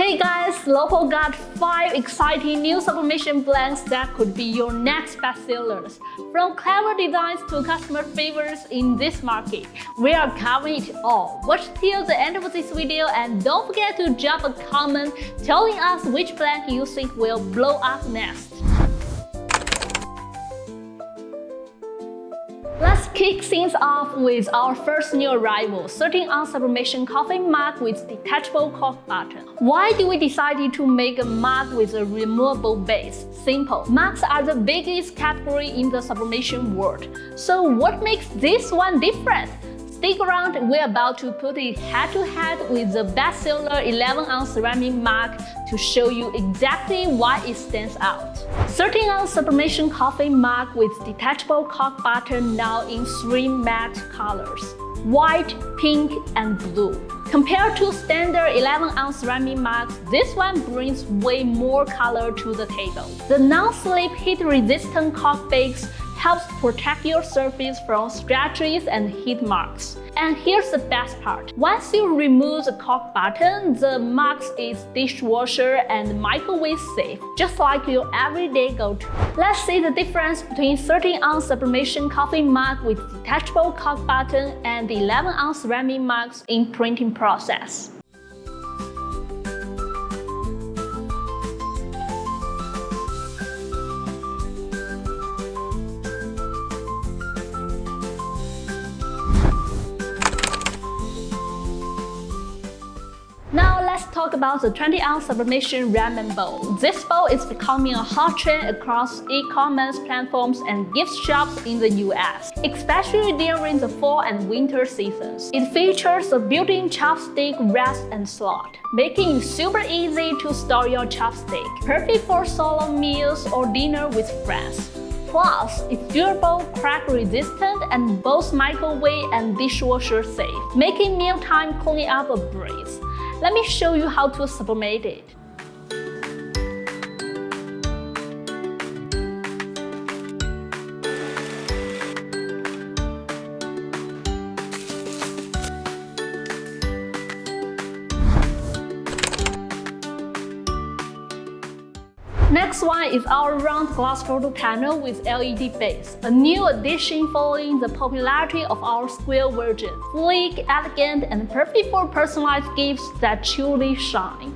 Hey guys, LOPO got 5 exciting new sublimation blends that could be your next bestsellers. From clever designs to customer favorites in this market, we are covering it all. Watch till the end of this video and don't forget to drop a comment telling us which blend you think will blow up next. Let's kick things off with our first new arrival, 13-ounce sublimation coffee mug with detachable cork bottom. Why did we decide to make a mug with a removable base? Simple. Mugs are the biggest category in the sublimation world. So what makes this one different? Stick around, we're about to put it head-to-head with the bestseller 11-ounce ceramic mug to show you exactly why it stands out. 13-ounce sublimation coffee mug with detachable cork bottom now in 3 matte colors: white, pink, and blue. Compared to standard 11-ounce ceramic mugs, this one brings way more color to the table. The non-slip heat-resistant cork base helps protect your surface from scratches and heat marks. And here's the best part. Once you remove the cork bottom, the mug is dishwasher and microwave safe, just like your everyday go-to. Let's see the difference between 13-ounce sublimation coffee mug with detachable cork bottom and the 11-ounce ceramic mugs in printing process. Now let's talk about the 20-ounce sublimation Ramen Bowl. This bowl is becoming a hot trend across e-commerce platforms and gift shops in the US, especially during the fall and winter seasons. It features a built-in chopstick rest and slot, making it super easy to store your chopstick. Perfect for solo meals or dinner with friends. Plus, it's durable, crack-resistant, and both microwave and dishwasher safe, making mealtime cleaning up a breeze. Let me show you how to sublimate it. Next one is our round glass photo panel with LED base, a new addition following the popularity of our square version. Sleek, elegant, and perfect for personalized gifts that truly shine.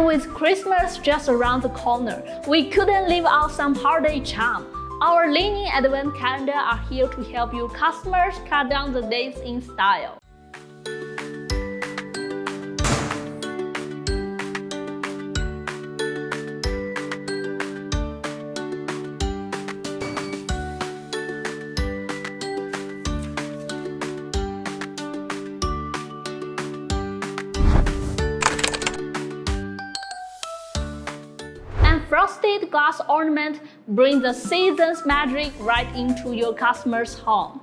With Christmas just around the corner, we couldn't leave out some holiday charm. Our leaning advent calendar are here to help you customers cut down the days in style. Frosted glass ornament brings the season's magic right into your customer's home.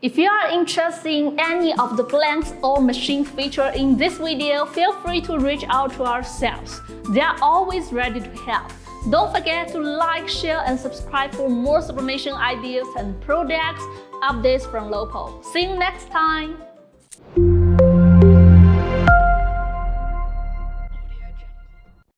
If you are interested in any of the blends or machines featured in this video, feel free to reach out to our sales. They are always ready to help. Don't forget to like, share, and subscribe for more sublimation ideas and products updates from LOPO. See you next time!